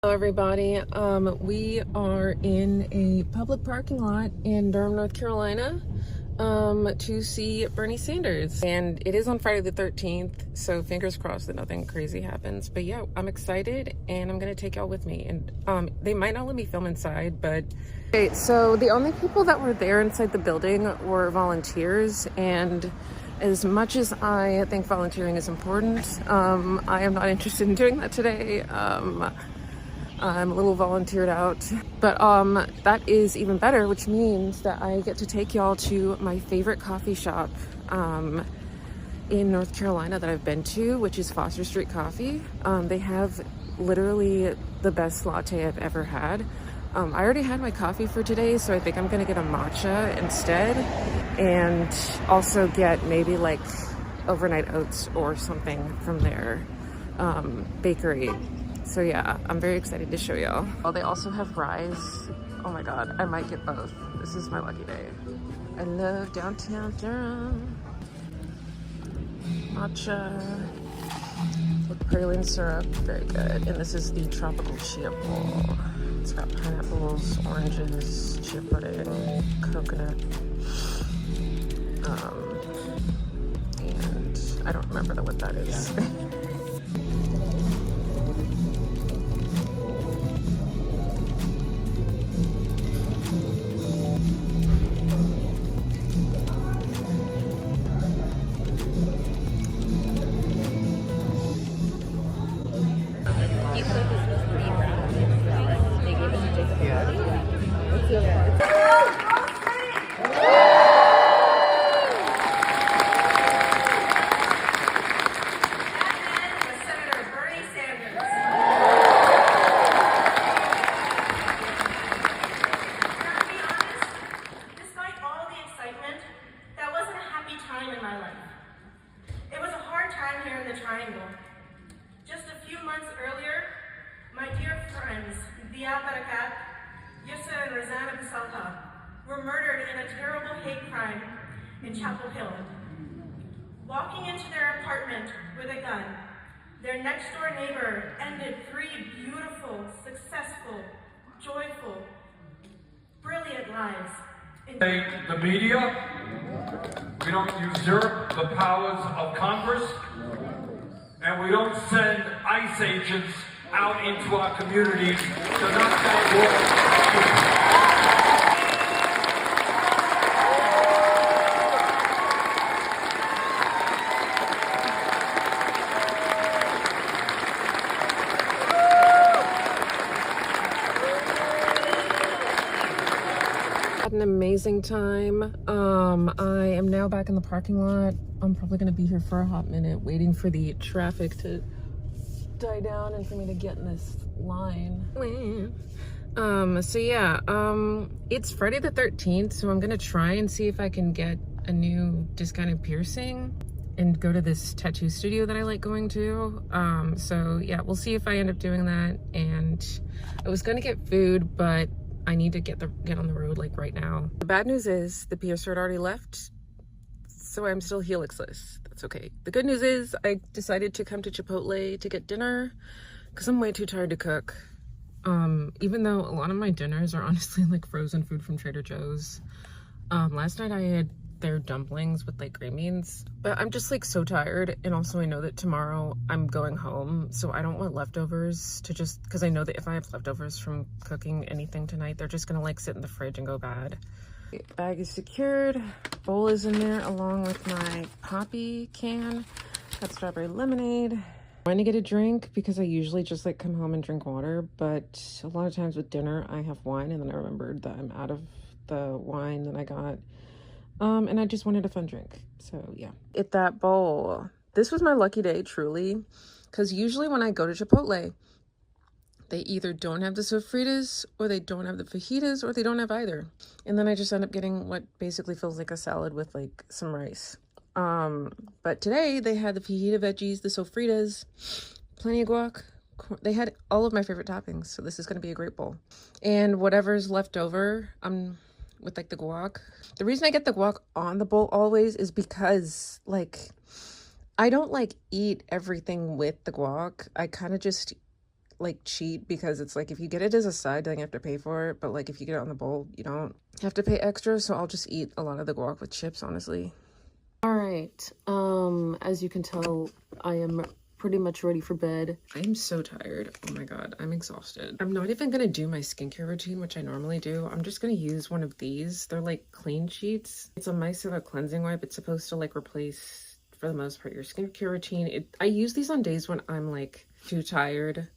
Hello everybody. We are in a public parking lot in Durham, North Carolina, to see Bernie Sanders. And it is on Friday the 13th, so fingers crossed that nothing crazy happens. But yeah, I'm excited and I'm gonna take y'all with me. And they might not let me film inside, but okay, so the only people that were there inside the building were volunteers, and as much as I think volunteering is important, I am not interested in doing that today. I'm a little volunteered out, but that is even better, which means that I get to take y'all to my favorite coffee shop in North Carolina that I've been to, which is Foster Street Coffee. They have literally the best latte I've ever had. I already had my coffee for today, so I think I'm gonna get a matcha instead, and also get maybe like overnight oats or something from their bakery. So yeah, I'm very excited to show y'all. Oh, they also have ryes. Oh my god, I might get both. This is my lucky day. I love downtown Durham. Matcha with praline syrup, very good. And this is the tropical chia bowl. It's got pineapples, oranges, chia pudding, coconut, and I don't remember what that is. Just a few months earlier, my dear friends, Yusra and Rosanna Basalta, were murdered in a terrible hate crime in Chapel Hill. Walking into their apartment with a gun, their next door neighbor ended 3 beautiful, successful, joyful, brilliant lives. The media, we don't usurp the powers of Congress, and we don't send ICE agents out into our communities to knock down walls. Had an amazing time. I am now back in the parking lot. I'm probably gonna be here for a hot minute waiting for the traffic to die down and for me to get in this line. So yeah, it's Friday the 13th, so I'm gonna try and see if I can get a new discounted piercing and go to this tattoo studio that I like going to. So yeah, we'll see if I end up doing that. And I was gonna get food, but I need to get on the road like right now. The bad news is the piercer had already left, so I'm still helixless. That's okay. The good news is I decided to come to Chipotle to get dinner because I'm way too tired to cook. Even though a lot of my dinners are honestly like frozen food from Trader Joe's. Last night I had their dumplings with like green beans, but I'm just like so tired, and also I know that tomorrow I'm going home, so I don't want leftovers to just, because I know that if I have leftovers from cooking anything tonight, they're just gonna like sit in the fridge and go bad. Bag is secured, bowl is in there along with my poppy can. Got strawberry lemonade. I'm trying to get a drink because I usually just like come home and drink water, but a lot of times with dinner I have wine, and then I remembered that I'm out of the wine that I got. And I just wanted a fun drink. So yeah. At that bowl. This was my lucky day, truly. Because usually when I go to Chipotle, they either don't have the sofritas, or they don't have the fajitas, or they don't have either. And then I just end up getting what basically feels like a salad with like some rice. But today they had the fajita veggies, the sofritas, plenty of guac. They had all of my favorite toppings. So this is going to be a great bowl. And whatever's left over, with like the guac. The reason I get the guac on the bowl always is because like I don't like eat everything with the guac. I kind of just like cheat, because it's like if you get it as a side, then you have to pay for it, but like if you get it on the bowl, you don't have to pay extra. So I'll just eat a lot of the guac with chips, honestly. All right, as you can tell, I am pretty much ready for bed. I am so tired. Oh my god, I'm exhausted. I'm not even gonna do my skincare routine, which I normally do. I'm just gonna use one of these. They're like clean sheets. It's a micellar cleansing wipe. It's supposed to like replace, for the most part, your skincare routine. I use these on days when I'm like too tired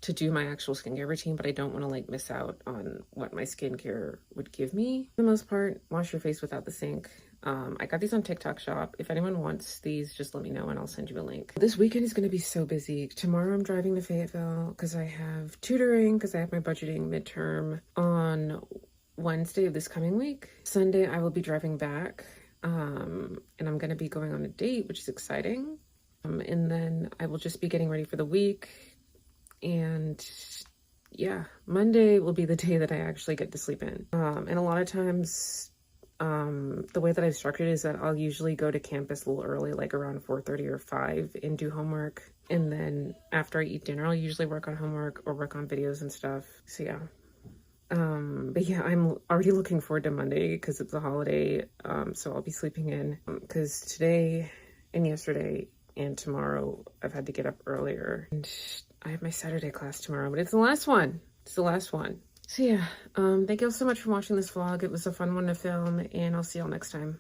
to do my actual skincare routine, but I don't want to like miss out on what my skincare would give me. For the most part, wash your face without the sink. I got these on TikTok shop. If anyone wants these, just let me know and I'll send you a link. This weekend is going to be so busy. Tomorrow I'm driving to Fayetteville because I have tutoring, because I have my budgeting midterm on Wednesday of this coming week. Sunday I will be driving back, and I'm going to be going on a date, which is exciting. And then I will just be getting ready for the week. And yeah, Monday will be the day that I actually get to sleep in. And a lot of times, the way that I've structured it is that I'll usually go to campus a little early, like around 4:30 or 5, and do homework. And then after I eat dinner, I'll usually work on homework or work on videos and stuff. So yeah. But yeah, I'm already looking forward to Monday because it's a holiday. So I'll be sleeping in, because today and yesterday and tomorrow I've had to get up earlier. And I have my Saturday class tomorrow, but it's the last one. It's the last one. So yeah, thank you all so much for watching this vlog. It was a fun one to film, and I'll see y'all next time.